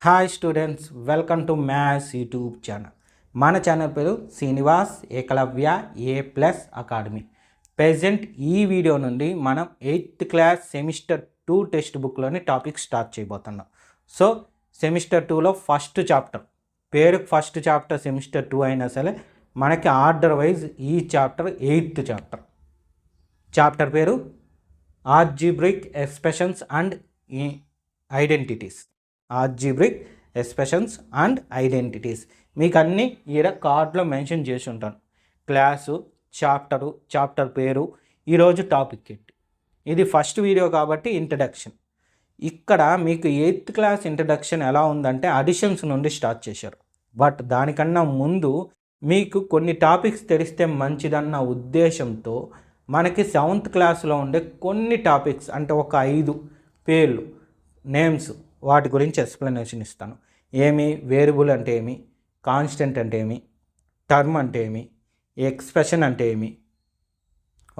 Hi students, welcome to maths YouTube channel. మన channel పేరు Srinivas Ekalavya A+ academy. Present ఈ video నుండి మనం 8th క్లాస్ సెమిస్టర్ 2 టెక్స్ట్ బుక్లోని టాపిక్ స్టార్ట్ చేయబోతున్నాం. సో సెమిస్టర్ 2లో ఫస్ట్ చాప్టర్, పేరుకు ఫస్ట్ చాప్టర్ సెమిస్టర్ 2 అయినా సరే మనకి ఆర్డర్ వైజ్ ఈ చాప్టర్ 8th చాప్టర్ పేరు algebraic expressions and identities. Algebraic expressions and identities మీకు అన్నీ ఈడ కార్డులో మెన్షన్ చేసి ఉంటాను. క్లాసు, చాప్టర్ పేరు, ఈరోజు టాపిక్ ఏంటి. ఇది ఫస్ట్ వీడియో కాబట్టి ఇంట్రడక్షన్. ఇక్కడ మీకు 8th క్లాస్ ఇంట్రడక్షన్ ఎలా ఉందంటే అడిషన్స్ నుండి స్టార్ట్ చేశారు. బట్ దానికన్నా ముందు మీకు కొన్ని టాపిక్స్ తెలిస్తే మంచిదన్న ఉద్దేశంతో మనకి 7th క్లాస్లో ఉండే కొన్ని టాపిక్స్ అంటే ఒక 5 పేర్లు, నేమ్స్, వాటి గురించి ఎక్స్ప్లెనేషన్ ఇస్తాను. ఏమి వేరియబుల్ అంటే ఏమి, కాన్స్టెంట్ అంటే ఏమి, టర్మ్ అంటే ఏమి, ఎక్స్ప్రెషన్ అంటే ఏమి,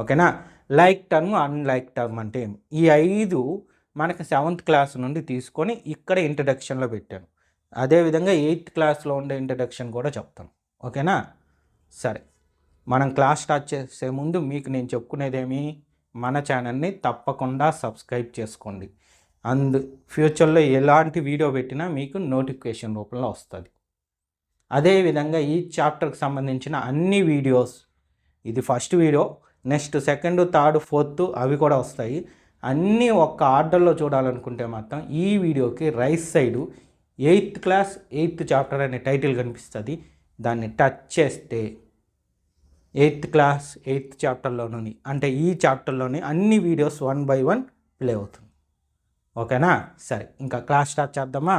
ఓకేనా, లైక్ టర్మ్, అన్లైక్ టర్మ్ అంటే ఏమి, ఈ 5 మనకి 7th క్లాస్ నుండి తీసుకొని ఇక్కడ ఇంట్రడక్షన్లో పెట్టాను. అదేవిధంగా 8th క్లాస్లో ఉండే ఇంట్రడక్షన్ కూడా చెప్తాను. ఓకేనా, సరే. మనం క్లాస్ స్టార్ట్ చేసే ముందు మీకు నేను చెప్పుకునేదేమి, మన ఛానల్ని తప్పకుండా సబ్స్క్రైబ్ చేసుకోండి. ఫ్యూచర్లో ఎలాంటి వీడియో పెట్టినా మీకు నోటిఫికేషన్ రూపంలో వస్తుంది. అదేవిధంగా ఈ చాప్టర్కి సంబంధించిన అన్ని వీడియోస్, ఇది first video, next second, third, fourth అవి కూడా వస్తాయి. అన్నీ ఒక్క ఆర్డర్లో చూడాలనుకుంటే మాత్రం ఈ వీడియోకి right side 8th class 8th chapter అనే టైటిల్ కనిపిస్తుంది. దాన్ని టచ్ చేస్తే 8th క్లాస్ 8th చాప్టర్లోని అంటే ఈ చాప్టర్లోని అన్ని వీడియోస్ 1 by 1 ప్లే అవుతుంది. ఓకేనా, సరే. ఇంకా క్లాస్ స్టార్ట్ చేద్దామా.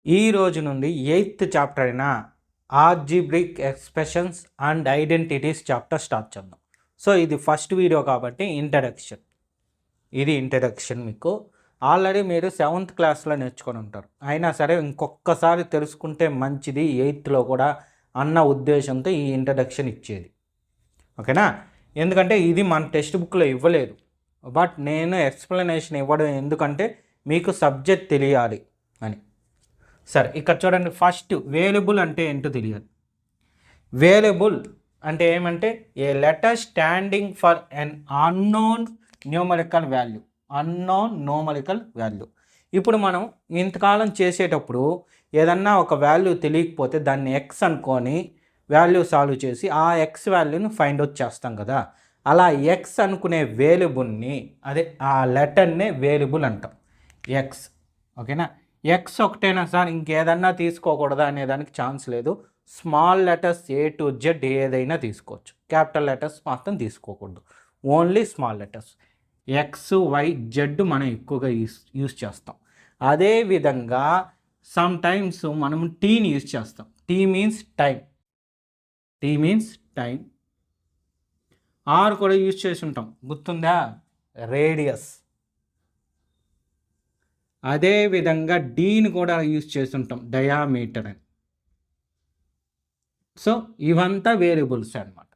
ఈ రోజు నుండి 8th చాప్టర్ అయిన algebraic expressions and identities chapter start చేద్దాం. సో ఇది ఫస్ట్ వీడియో కాబట్టి ఇంట్రడక్షన్. ఇది ఇంట్రడక్షన్. మీకు ఆల్రెడీ మీరు 7th క్లాస్లో నేర్చుకొని ఉంటారు. అయినా సరే ఇంకొకసారి తెలుసుకుంటే మంచిది 8thలో కూడా అన్న ఉద్దేశంతో ఈ ఇంట్రడక్షన్ ఇచ్చేది. ఓకేనా, ఎందుకంటే ఇది మన టెక్స్ట్ బుక్లో ఇవ్వలేదు. బట్ నేను ఎక్స్ప్లెనేషన్ ఇవ్వడం ఎందుకంటే మీకు సబ్జెక్ట్ తెలియాలి అని. సరే, ఇక్కడ చూడండి. ఫస్ట్ వేరియబుల్ అంటే ఏంటో తెలియాలి. వేరియబుల్ అంటే ఏమంటే a letter standing for an unknown numerical value. Unknown numerical value. ఇప్పుడు మనం ఇంతకాలం చేసేటప్పుడు ఏదన్నా ఒక వాల్యూ తెలియకపోతే దాన్ని ఎక్స్ అనుకొని వాల్యూ సాల్వ్ చేసి ఆ ఎక్స్ వాల్యూని ఫైండ్ అవుట్ చేస్తాం కదా. అలా ఎక్స్ అనుకునే వేరియబుల్ని, అదే ఆ లెటర్నే వేరియబుల్ అంటాం, ఎక్స్. ఓకేనా, ఎక్స్ ఒకటేనా సార్, ఇంకేదన్నా తీసుకోకూడదా అనే దానికి ఛాన్స్ లేదు. Small letters A to Z ఏదైనా తీసుకోవచ్చు. క్యాపిటల్ లెటర్స్ మాత్రం తీసుకోకూడదు. Only small letters. X, y, z మనం ఎక్కువగా యూస్ చేస్తాం. అదేవిధంగా సమ్ టైమ్స్ మనం టీని యూజ్ చేస్తాం. Tea means time. ఆర్ కూడా యూజ్ చేసి ఉంటాం, గుర్తుందా, రేడియస్. అదేవిధంగా డీని కూడా యూజ్ చేసి ఉంటాం, డయామీటర్ అని. సో ఇవంతా వేరియబుల్స్ అన్నమాట.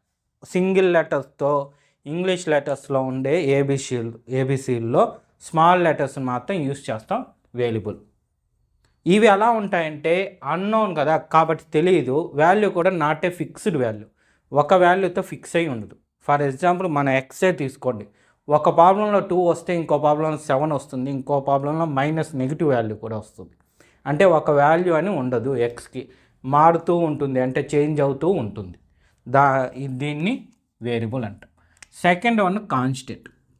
సింగిల్ లెటర్స్తో ఇంగ్లీష్ లెటర్స్లో ఉండే ఏబిసిల్లో స్మాల్ లెటర్స్ మాత్రం యూజ్ చేస్తాం వేరియబుల్. ఇవి ఎలా ఉంటాయంటే అన్నోన్ కదా కాబట్టి తెలియదు. వాల్యూ కూడా నాట్ ఏ ఫిక్స్డ్ వాల్యూ, ఒక వాల్యూతో ఫిక్స్ అయి ఉండదు. ఫర్ ఎగ్జాంపుల్ మన ఎక్సే తీసుకోండి. ఒక ప్రాబ్లంలో 2 వస్తే ఇంకో ప్రాబ్లంలో 7 వస్తుంది, ఇంకో ప్రాబ్లంలో మైనస్ నెగిటివ్ వాల్యూ కూడా వస్తుంది. అంటే ఒక వాల్యూ అని ఉండదు, ఎక్స్కి మారుతూ ఉంటుంది, అంటే చేంజ్ అవుతూ ఉంటుంది. దీన్ని వేరియబుల్ అంటాం. సెకండ్ వన్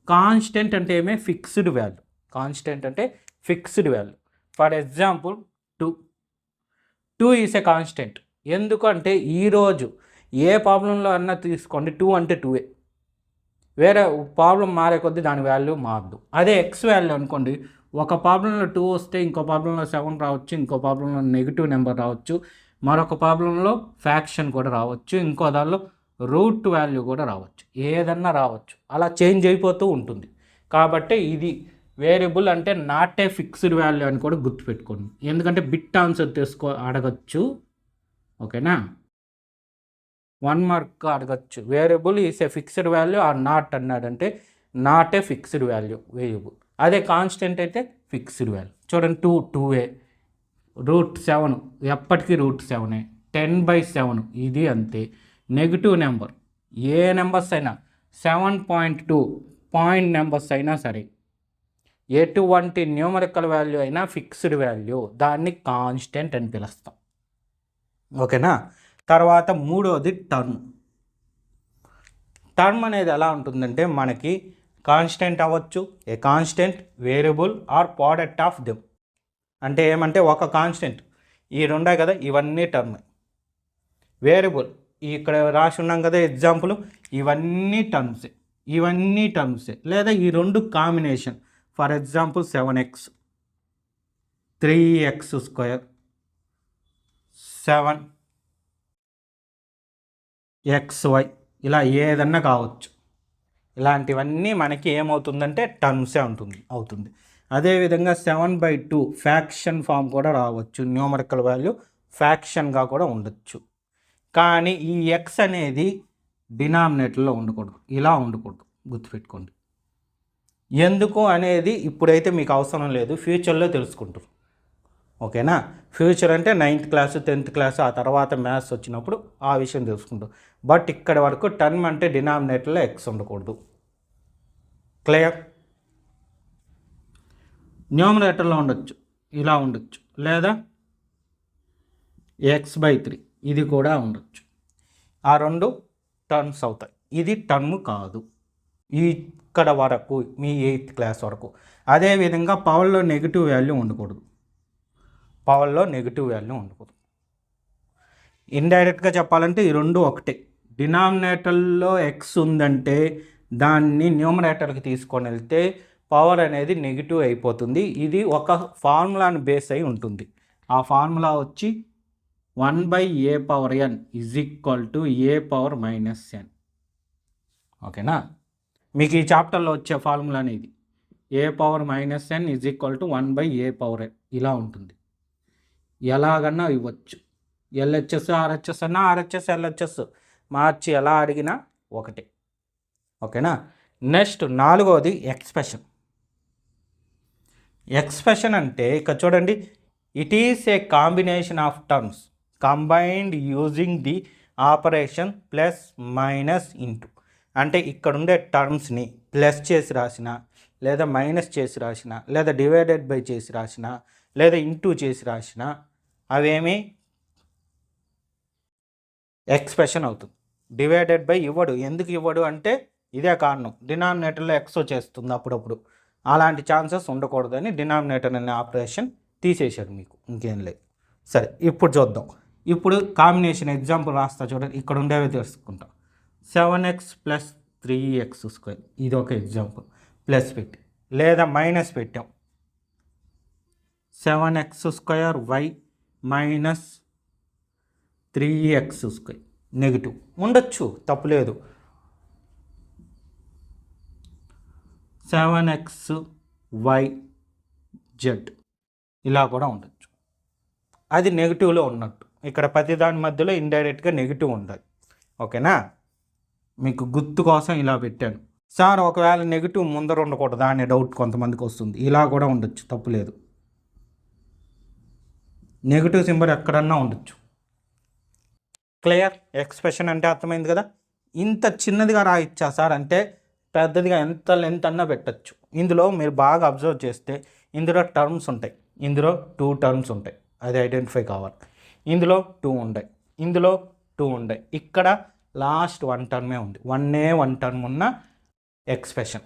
కాన్స్టెంట్ అంటే ఏమే ఫిక్స్డ్ వాల్యూ. కాన్స్టెంట్ అంటే fixed value. For example 2 is a constant. ఎందుకంటే ఈరోజు ఏ ప్రాబ్లంలో అన్నా తీసుకోండి, 2 అంటే 2ఏ. వేరే ప్రాబ్లం మారే కొద్దీ దాని వాల్యూ మారదు. అదే ఎక్స్ వాల్యూ అనుకోండి, ఒక ప్రాబ్లంలో 2 వస్తే ఇంకో ప్రాబ్లంలో 7 రావచ్చు, ఇంకో ప్రాబ్లంలో నెగిటివ్ నెంబర్ రావచ్చు, మరొక ప్రాబ్లంలో ఫ్యాక్షన్ కూడా రావచ్చు, ఇంకో దానిలో రూట్ వాల్యూ కూడా రావచ్చు, ఏదన్నా రావచ్చు. అలా చేంజ్ అయిపోతూ ఉంటుంది. కాబట్టి ఇది వేరియబుల్ అంటే నాట్ ఏ ఫిక్స్డ్ వాల్యూ అని కూడా గుర్తుపెట్టుకోండి. ఎందుకంటే బిట్ ఆన్సర్ అడగచ్చు. ఓకేనా, 1 మార్క్ అడగచ్చు. Variable is a fixed value or not అన్నాడంటే not a fixed value variable. అదే కాన్స్టెంట్ అయితే ఫిక్స్డ్ వాల్యూ. చూడండి 2a, √7 ఎప్పటికీ √7. 10/7 ఇది అంతే. నెగిటివ్ నెంబర్ ఏ నెంబర్స్ అయినా 7.2 పాయింట్ నెంబర్స్ అయినా సరే, ఎటువంటి న్యూమరికల్ వాల్యూ అయినా ఫిక్స్డ్ వాల్యూ, దాన్ని కాన్స్టెంట్ అని పిలుస్తాం. ఓకేనా. తర్వాత మూడోది టర్మ్. టర్మ్ అనేది ఎలా ఉంటుందంటే మనకి కాన్స్టెంట్ అవ్వచ్చు, a constant, variable or product of them. అంటే ఏమంటే ఒక కాన్స్టెంట్, ఈ రెండే కదా, ఇవన్నీ టర్మ్. వేరియబుల్ ఇక్కడ రాసి ఉన్నాం కదా ఎగ్జాంపుల్, ఇవన్నీ టర్మ్సే. లేదా ఈ రెండు combination, for example 7x, 3x², 7xy, ఇలా ఏదన్నా కావచ్చు. ఇలాంటివన్నీ మనకి ఏమవుతుందంటే టర్మ్సే అవుతుంది. అదేవిధంగా 7/2 ఫ్యాక్షన్ ఫామ్ కూడా రావచ్చు. న్యూమరికల్ వాల్యూ ఫ్యాక్షన్గా కూడా ఉండొచ్చు. కానీ ఈ ఎక్స్ అనేది డినామినేటర్లో ఉండకూడదు, ఇలా ఉండకూడదు, గుర్తుపెట్టుకోండి. ఎందుకు అనేది ఇప్పుడైతే మీకు అవసరం లేదు, ఫ్యూచర్లో తెలుసుకుంటారు. ఓకేనా. ఫ్యూచర్ అంటే 9th క్లాస్ 10th క్లాస్ ఆ తర్వాత మ్యాథ్స్ వచ్చినప్పుడు ఆ విషయం తెలుసుకుంటాం. బట్ ఇక్కడ వరకు టర్మ్ అంటే డినామినేటర్లో ఎక్స్ ఉండకూడదు. క్లియర్. న్యూమరేటర్లో ఉండొచ్చు, ఇలా ఉండొచ్చు, లేదా x/3 ఇది కూడా ఉండొచ్చు. ఆ రెండు టర్మ్స్ అవుతాయి. ఇది టర్మ్ కాదు ఇక్కడ వరకు, మీ 8th క్లాస్ వరకు. అదేవిధంగా పవర్లో నెగిటివ్ వాల్యూ ఉండకూడదు. ఇండైరెక్ట్గా చెప్పాలంటే ఈ రెండు ఒకటే. డినామినేటర్లో ఎక్స్ ఉందంటే దాన్ని న్యూమరేటర్కి తీసుకొని వెళ్తే పవర్ అనేది నెగిటివ్ అయిపోతుంది. ఇది ఒక ఫార్ములాని బేస్ అయి ఉంటుంది. ఆ ఫార్ములా వచ్చి 1/a⁴n = a⁻−n. ఓకేనా. మీకు ఈ చాప్టర్లో వచ్చే ఫార్ములా అనేది a⁻−n = 1/a⁴n ఇలా ఉంటుంది. ఎలాగన్నా ఇవ్వచ్చు. LHS RHS అన్నా, RHS LHS మార్చి ఎలా అడిగినా ఒకటే. ఓకేనా. నెక్స్ట్ నాలుగోది ఎక్స్ప్రెషన్ అంటే ఇక్కడ చూడండి, it is a combination of terms combined using the operation plus minus into. అంటే ఇక్కడ ఉండే టర్మ్స్ని ప్లస్ చేసి రాసిన, లేదా మైనస్ చేసి రాసిన, లేదా డివైడెడ్ బై చేసి రాసిన, లేదా ఇంటూ చేసి రాసిన, అవేమి ఎక్స్ప్రెషన్ అవుతుంది. డివైడెడ్ బై ఇవ్వడు. ఎందుకు ఇవ్వడు అంటే ఇదే కారణం, డినామినేటర్లో ఎక్స్ వచ్చేస్తుంది అప్పుడప్పుడు. అలాంటి ఛాన్సెస్ ఉండకూడదని డినామినేటర్ అనే ఆపరేషన్ తీసేశాడు మీకు, ఇంకేం లేదు. సరే ఇప్పుడు చూద్దాం. ఇప్పుడు కాంబినేషన్ ఎగ్జాంపుల్ రాస్తా చూడండి. ఇక్కడ ఉండేవి తెలుసుకుంటాం. 7x + 3x², ఇది ఒక ఎగ్జాంపుల్. ప్లస్ పెట్టి లేదా మైనస్ పెట్టాం. 7x² y - 3x² నెగిటివ్ ఉండొచ్చు, తప్పులేదు. 7xy z ఇలా కూడా ఉండొచ్చు. అది నెగిటివ్లో ఉన్నట్టు. ఇక్కడ ప్రతి దాని మధ్యలో ఇండైరెక్ట్గా నెగిటివ్ ఉండాలి. ఓకేనా. మీకు గుర్తు కోసం ఇలా పెట్టాను. సార్ ఒకవేళ నెగిటివ్ ముందర ఉండకూడదు అనే డౌట్ కొంతమందికి వస్తుంది. ఇలా కూడా ఉండొచ్చు, తప్పులేదు. నెగిటివ్ సింబల్ ఎక్కడన్నా ఉండొచ్చు. క్లియర్. ఎక్స్ప్రెషన్ అంటే అర్థమైంది కదా. ఇంత చిన్నదిగా రాయిచ్చా సార్ అంటే పెద్దదిగా ఎంత లెంత్ అన్నా పెట్టచ్చు. ఇందులో మీరు బాగా అబ్జర్వ్ చేస్తే ఇందులో టర్మ్స్ ఉంటాయి. ఇందులో 2 టర్మ్స్ ఉంటాయి, అది ఐడెంటిఫై కావాలి. ఇందులో 2 ఉంటాయి, ఇందులో 2 ఉంటాయి. ఇక్కడ లాస్ట్ 1 టర్మే ఉంది. 1 టర్మ్ ఉన్న ఎక్స్ప్రెషన్.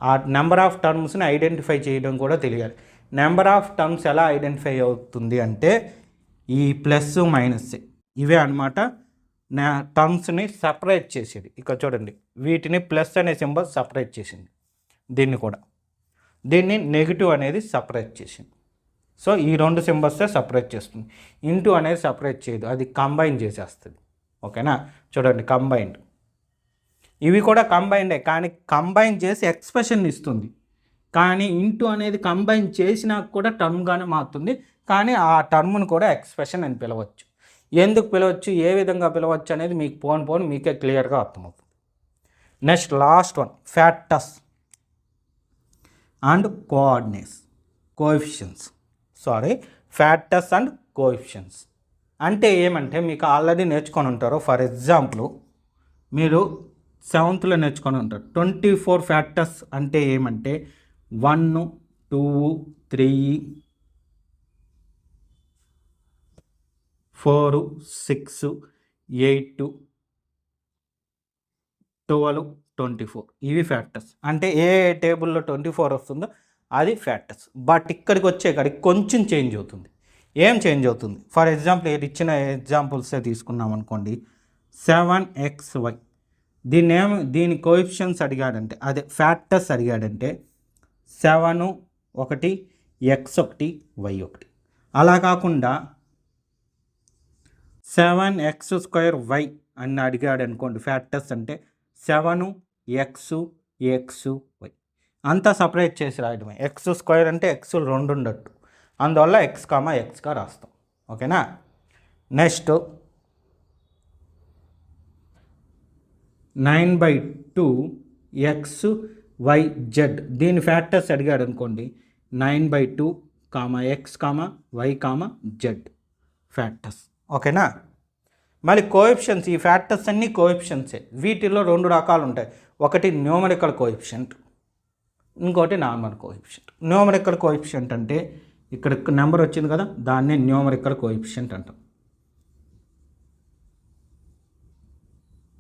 ఆ నెంబర్ ఆఫ్ టర్మ్స్ని ఐడెంటిఫై చేయడం కూడా తెలియాలి. నెంబర్ ఆఫ్ టర్మ్స్ ఎలా ఐడెంటిఫై అవుతుంది అంటే ఈ ప్లస్ మైనస్ ఇవే అనమాట టర్మ్స్ని సపరేట్ చేసేది. ఇక్కడ చూడండి, వీటిని ప్లస్ అనే సింబల్ సపరేట్ చేసింది. దీన్ని నెగిటివ్ అనేది సపరేట్ చేసింది. సో ఈ 2 సింబల్సే సపరేట్ చేస్తుంది. ఇంటూ అనేది సపరేట్ చేయదు, అది కంబైన్ చేసేస్తుంది. ఓకేనా. చూడండి, కంబైన్డ్. ఇవి కూడా కంబైన్డే, కానీ కంబైన్ చేసి ఎక్స్ప్రెషన్ ఇస్తుంది. కానీ ఇంటూ అనేది కంబైన్ చేసినా కూడా టర్మ్గానే మారుతుంది. కానీ ఆ టర్మ్ను కూడా ఎక్స్ప్రెషన్ అని పిలవచ్చు. ఎందుకు పిలవచ్చు, ఏ విధంగా పిలవచ్చు అనేది మీకు పోను మీకే క్లియర్గా అర్థమవుతుంది. Next last one, factors and coordinates. Coefficients. Factors and coefficients అంటే ఏమంటే మీకు ఆల్రెడీ నేర్చుకొని ఉంటారు. ఫర్ ఎగ్జాంపుల్ మీరు 7th నేర్చుకొని ఉంటారు. 24 ఫ్యాక్టర్స్ అంటే ఏమంటే 1, 2, 3, 4, 6, 8, 12, 24 ఇవి ఫ్యాక్టర్స్. అంటే ఏ టేబుల్లో 24 వస్తుందో అది ఫ్యాక్టర్స్. బట్ ఇక్కడికి వచ్చేకాడికి కొంచెం చేంజ్ అవుతుంది. ఏం చేంజ్ అవుతుంది? ఫర్ ఎగ్జాంపుల్ ఇచ్చిన ఎగ్జాంపుల్సే తీసుకున్నాం అనుకోండి. 7xy దీని కోఎఫిషియన్స్ అడిగాడంటే అదే ఫ్యాక్టర్స్ అడిగాడంటే 7 ఒకటి x1 y1. అలా కాకుండా 7x² అని అడిగాడు అనుకోండి. ఫ్యాక్టర్స్ అంటే 7x y అంతా సపరేట్ చేసి రాయడమే. x² అంటే x 2 ఉండట్టు, అందువల్ల x,xగా రాస్తాం. ఓకేనా. నెక్స్ట్ 9/2 xyz దీని ఫ్యాక్టర్స్ అడిగాడు అనుకోండి. 9/2 x, y, z ఫ్యాక్టర్స్. ఓకేనా. మళ్ళీ కోఎఫిషియన్స్, ఈ ఫ్యాక్టర్స్ అన్నీ కోఎఫిషియన్సే. వీటిలో 2 రకాలు ఉంటాయి. ఒకటి న్యూమరికల్ కోఎఫిషియంట్, ఇంకోటి నార్మల్ కోఎఫిషియంట్. న్యూమరికల్ కోఎఫిషియంట్ అంటే ఇక్కడ నెంబర్ వచ్చింది కదా, దాన్నే న్యూమరికల్ కోఎఫిషియంట్ అంటాం.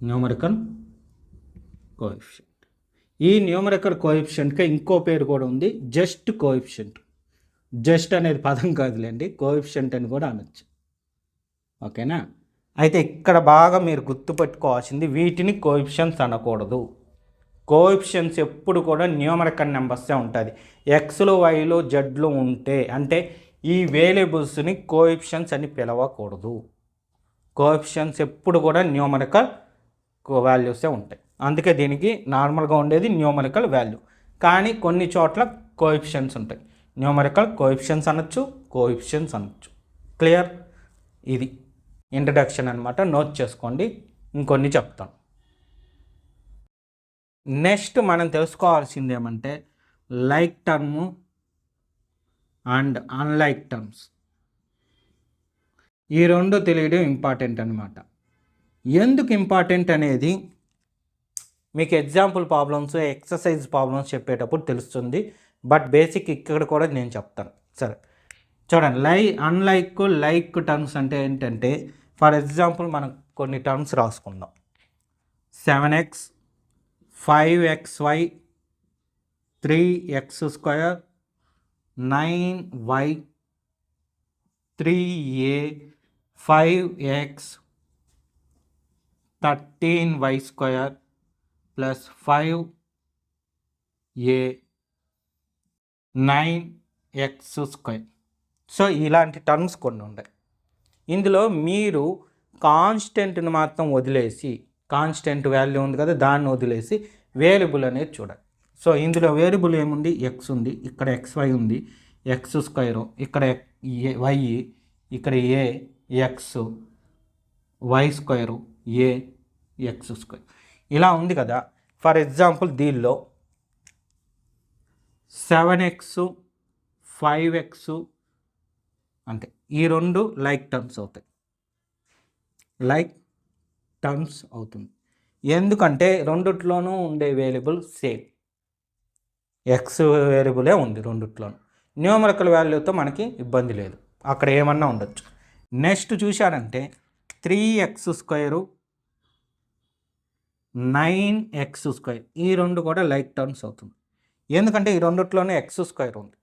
Numerical coefficient. ఈ న్యూమరికల్ కోఎఫిషియంట్కి ఇంకో పేరు కూడా ఉంది, జస్ట్ కోఎఫిషియంట్. జస్ట్ అనేది పదం కాదులేండి, కోఎఫిషియంట్ అని కూడా అనొచ్చు. ఓకేనా. అయితే ఇక్కడ బాగా మీరు గుర్తుపెట్టుకోవాల్సింది, వీటిని కోఎఫిషియన్స్ అనకూడదు. కోఎఫిషియన్స్ ఎప్పుడు కూడా న్యూమరికల్ నెంబర్సే ఉంటుంది. ఎక్స్లు, వైలు, జెడ్లు ఉంటే అంటే ఈ వేరియబుల్స్ని కోఎఫిషియన్స్ అని పిలవకూడదు. కోఎఫిషియన్స్ ఎప్పుడు కూడా న్యూమరికల్ వాల్యూసే ఉంటాయి. అందుకే దీనికి నార్మల్గా ఉండేది న్యూమరికల్ వాల్యూ. కానీ కొన్ని చోట్ల కోఎఫిషియన్స్ ఉంటాయి. న్యూమరికల్ కోఎఫిషియన్స్ అనొచ్చు, కోఎఫిషియన్స్ అనొచ్చు. క్లియర్. ఇది ఇంట్రడక్షన్ అనమాట. నోట్ చేసుకోండి, ఇంకొన్ని చెప్తాను. నెక్స్ట్ మనం తెలుసుకోవాల్సింది ఏమంటే like term and unlike terms. ఈ రెండు తెలియడం ఇంపార్టెంట్ అనమాట. ఎందుకు ఇంపార్టెంట్ అనేది మీకు ఎగ్జాంపుల్ ప్రాబ్లమ్స్, ఎక్సర్సైజ్ ప్రాబ్లమ్స్ చెప్పేటప్పుడు తెలుస్తుంది. బట్ బేసిక్ ఇక్కడ కూడా నేను చెప్తాను. సరే చూడండి. అన్లైక్, లైక్ టర్మ్స్ అంటే ఏంటంటే ఫర్ ఎగ్జాంపుల్ మనం కొన్ని టర్మ్స్ రాసుకుందాం. 7x 5xy 3x², 9y 3a 5x 13y² plus 5a 9x². So ఇలాంటి టర్మ్స్ కొన్ని ఉన్నాయి. ఇందులో మీరు కాన్స్టెంట్ని మాత్రం వదిలేసి, కాన్స్టెంట్ వాల్యూ ఉంది కదా, దాన్ని వదిలేసి వేరియబుల్ అనేది చూడాలి. సో ఇందులో వేరియబుల్ ఏముంది? ఎక్స్ ఉంది, ఇక్కడ xy ఉంది, x², ఇక్కడ y, ఇక్కడ a x, y², a x². ఇలా ఉంది కదా. ఫర్ ఎగ్జాంపుల్ దీనిలో 7x 5x అంటే ఈ రెండు లైక్ టర్మ్స్ అవుతాయి. లైక్ టర్మ్స్ అవుతుంది. ఎందుకంటే రెండిట్లోనూ ఉండే వేరియబుల్ సేమ్, ఎక్స్ వేరియబులే ఉంది రెండిట్లోనూ. న్యూమరికల్ వాల్యూతో మనకి ఇబ్బంది లేదు, అక్కడ ఏమన్నా ఉండొచ్చు. నెక్స్ట్ చూశారంటే 3x², 9x². ఈ రెండు కూడా లైక్ టర్మ్స్ అవుతుంది. ఎందుకంటే ఈ రెండిట్లోనే x² ఉంది.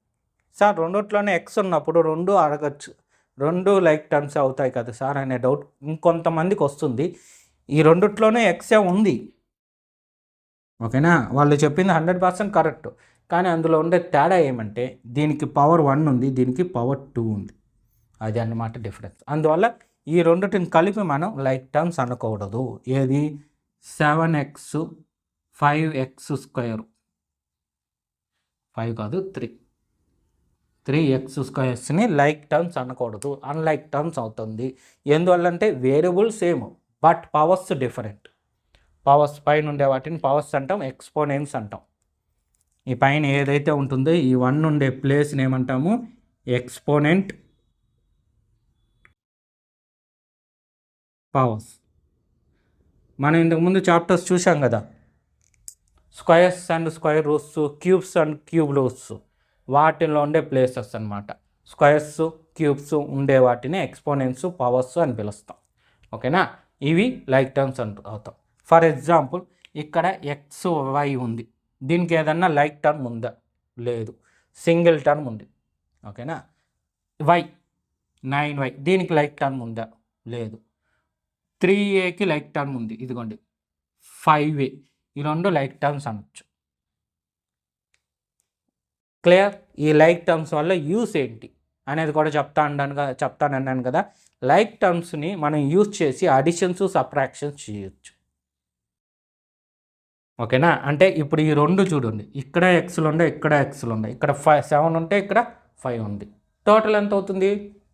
సార్ రెండిట్లోనే ఎక్స్ ఉన్నప్పుడు రెండు అడగచ్చు, రెండు లైక్ టర్మ్స్ అవుతాయి కదా సార్ అనే డౌట్ ఇంకొంతమందికి వస్తుంది. ఈ రెండిట్లోనే ఎక్సే ఉంది. ఓకేనా. వాళ్ళు చెప్పింది 100% కరెక్ట్. కానీ అందులో ఉండే తేడా ఏమంటే దీనికి పవర్ 1 ఉంది, దీనికి పవర్ 2 ఉంది. అది అన్నమాట డిఫరెన్స్. అందువల్ల ఈ రెండిటిని కలిపి మనం లైక్ టర్మ్స్ అనకూడదు. ఏది? 7x 5x², 5 కాదు 3x²ని లైక్ టర్మ్స్ అనకూడదు, అన్లైక్ టర్మ్స్ అవుతుంది. ఎందువల్లంటే variable same but powers different. Powers పైన ఉండే వాటిని పవర్స్ అంటాం, ఎక్స్పోనెంట్స్ అంటాం. ఈ పైన ఏదైతే ఉంటుందో ఈ 1 ఉండే ప్లేస్ని ఏమంటాము ఎక్స్పోనెంట్ పవర్స్. మనం ఇంతకుముందు చాప్టర్స్ చూసాం కదా, squares and square roots, cubes and cube roots, వాటిలో ఉండే ప్లేసెస్ అన్నమాట. స్క్వేర్స్ క్యూబ్స్ ఉండే వాటిని ఎక్స్పోనెంట్స్ పవర్స్ అని పిలుస్తాం. ఓకేనా, ఇవి లైక్ టర్మ్స్ అవుతాం. ఫర్ ఎగ్జాంపుల్ ఇక్కడ ఎక్స్ వై ఉంది, దీనికి ఏదన్నా లైక్ టర్మ్ ఉందా? లేదు, సింగిల్ టర్మ్ ఉంది. ఓకేనా, వై 9y, దీనికి లైక్ టర్మ్ ఉందా? లేదు. 3aకి లైక్ టర్మ్ ఉంది, ఇదిగోండి 5a. ఈ రెండు లైక్ టర్మ్స్ అనొచ్చు. క్లియర్? ఈ లైక్ టర్మ్స్ వల్ల యూస్ ఏంటి అనేది కూడా చెప్తానన్నాను కదా. లైక్ టర్మ్స్ని మనం యూస్ చేసి అడిషన్స్ సబ్ట్రాక్షన్స్ చేయొచ్చు. ఓకేనా, అంటే ఇప్పుడు ఈ రెండు చూడండి, ఇక్కడ ఎక్స్లు ఉండే, ఇక్కడ ఎక్స్లు ఉన్నాయి, ఇక్కడ 7 ఉంటే ఇక్కడ 5 ఉంది. టోటల్ ఎంత అవుతుంది?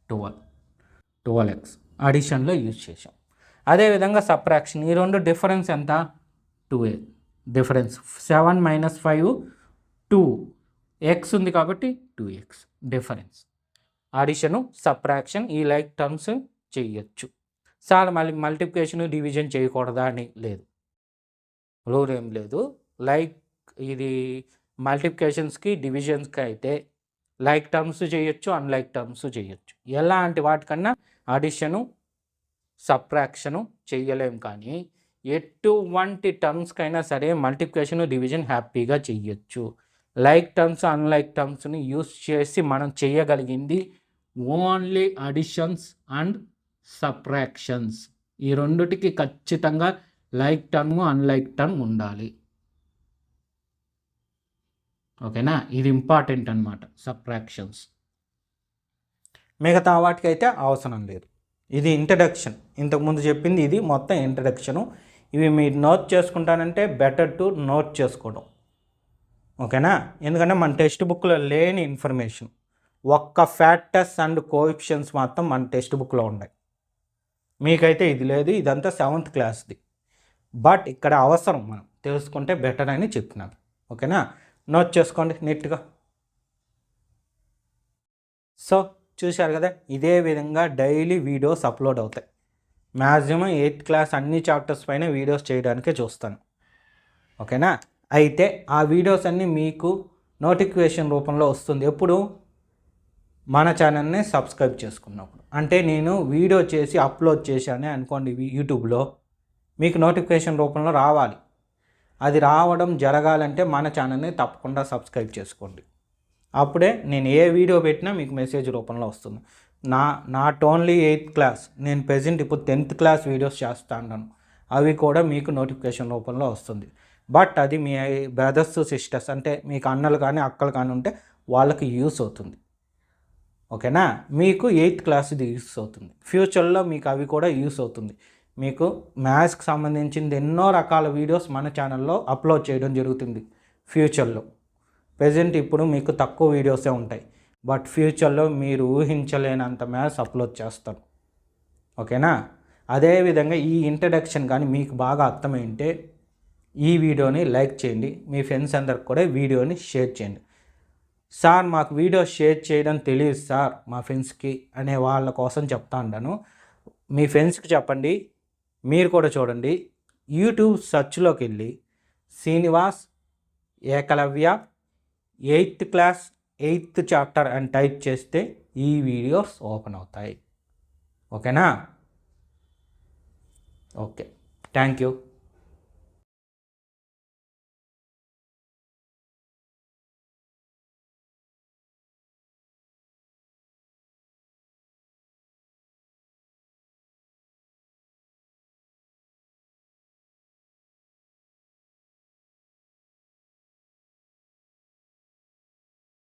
12x అడిషన్లో యూజ్ చేసాం. అదేవిధంగా సబ్ట్రాక్షన్, ఈ రెండు డిఫరెన్స్ ఎంత? 2a difference. 7 - 5 2, ఎక్స్ ఉంది కాబట్టి 2x డిఫరెన్స్. అడిషను సబ్ట్రాక్షన్ ఈ లైక్ టర్మ్స్ చేయొచ్చు. చాలా మల్టిప్లికేషన్ డివిజన్ చేయకూడదా అని లేదు, రూల్ ఏం లేదు. లైక్ ఇది మల్టిప్లికేషన్స్కి డివిజన్స్కి అయితే లైక్ టర్మ్స్ చేయొచ్చు, అన్లైక్ టర్మ్స్ చేయొచ్చు. ఎలాంటి వాటికన్నా అడిషను సబ్ట్రాక్షను చేయలేం, కానీ ఎటువంటి టర్మ్స్కైనా సరే మల్టిప్లికేషన్ డివిజన్ హ్యాపీగా చెయ్యొచ్చు. లైక్ టర్మ్స్ అన్లైక్ టర్మ్స్ని యూస్ చేసి మనం చేయగలిగింది ఓన్లీ అడిషన్స్ అండ్ సబ్ట్రాక్షన్స్. ఈ రెండిటికి ఖచ్చితంగా లైక్ టర్మ్ అన్లైక్ టర్మ్ ఉండాలి. ఓకేనా, ఇది ఇంపార్టెంట్ అనమాట సబ్ట్రాక్షన్స్. మిగతా వాటికి అయితే అవసరం లేదు. ఇది ఇంట్రడక్షన్, ఇంతకుముందు చెప్పింది ఇది మొత్తం ఇంట్రడక్షను. ఇవి మీరు నోట్ చేసుకుంటానంటే బెటర్ టు నోట్ చేసుకోవడం. ఓకేనా, ఎందుకంటే మన టెక్స్ట్ బుక్లో లేని ఇన్ఫర్మేషన్, ఒక్క ఫ్యాక్టర్స్ అండ్ కోఎఫిషియన్స్ మాత్రం మన టెక్స్ట్ బుక్లో ఉన్నాయి. మీకైతే ఇది లేదు, ఇదంతా 7th క్లాస్ది. బట్ ఇక్కడ అవసరం, మనం తెలుసుకుంటే బెటర్ అని చెప్తున్నాను. ఓకేనా, నోట్ చేసుకోండి నీట్గా. సో చూశారు కదా, ఇదే విధంగా డైలీ వీడియోస్ అప్లోడ్ అవుతాయి. మ్యాక్సిమం 8th క్లాస్ అన్ని చాప్టర్స్ పైన వీడియోస్ చేయడానికే చూస్తాను. ఓకేనా, అయితే ఆ వీడియోస్ అన్నీ మీకు నోటిఫికేషన్ రూపంలో వస్తుంది ఎప్పుడు? మన ఛానల్ని సబ్స్క్రైబ్ చేసుకున్నప్పుడు. అంటే నేను వీడియో చేసి అప్లోడ్ చేశానే అనుకోండి యూట్యూబ్లో, మీకు నోటిఫికేషన్ రూపంలో రావాలి. అది రావడం జరగాలంటే మన ఛానల్ని తప్పకుండా సబ్స్క్రైబ్ చేసుకోండి. అప్పుడే నేను ఏ వీడియో పెట్టినా మీకు మెసేజ్ రూపంలో వస్తుంది. నాట్ ఓన్లీ 8th క్లాస్, నేను ప్రెజెంట్ ఇప్పుడు 10th క్లాస్ వీడియోస్ చేస్తా ఉన్నాను, అవి కూడా మీకు నోటిఫికేషన్ రూపంలో వస్తుంది. బట్ అది మీ బ్రదర్స్ సిస్టర్స్, అంటే మీకు అన్నలు కానీ అక్కలు కానీ ఉంటే వాళ్ళకి యూస్ అవుతుంది. ఓకేనా, మీకు 8th క్లాస్ది యూస్ అవుతుంది. ఫ్యూచర్లో మీకు అవి కూడా యూస్ అవుతుంది. మీకు మ్యాథ్స్కి సంబంధించింది ఎన్నో రకాల వీడియోస్ మన ఛానల్లో అప్లోడ్ చేయడం జరుగుతుంది ఫ్యూచర్లో. ప్రెజెంట్ ఇప్పుడు మీకు తక్కువ వీడియోసే ఉంటాయి, బట్ ఫ్యూచర్లో మీరు ఊహించలేనంత మ్యాథ్స్ అప్లోడ్ చేస్తాను. ఓకేనా, అదేవిధంగా ఈ ఇంట్రడక్షన్ కానీ మీకు బాగా అర్థమైంటే ఈ వీడియోని లైక్ చేయండి, మీ ఫ్రెండ్స్ అందరికి కూడా వీడియోని షేర్ చేయండి. సార్ మాకు వీడియో షేర్ చేయడం తెలియదు సార్ మా ఫ్రెండ్స్కి అనే వాళ్ళ కోసం చెప్తా ఉంటాను. మీ ఫ్రెండ్స్కి చెప్పండి, మీరు కూడా చూడండి. యూట్యూబ్ సెర్చ్లోకి వెళ్ళి Srinivas Ekalavya 8th class 8th chapter అని టైప్ చేస్తే ఈ వీడియోస్ ఓపెన్ అవుతాయి. ఓకేనా, ఓకే, థ్యాంక్ యూ.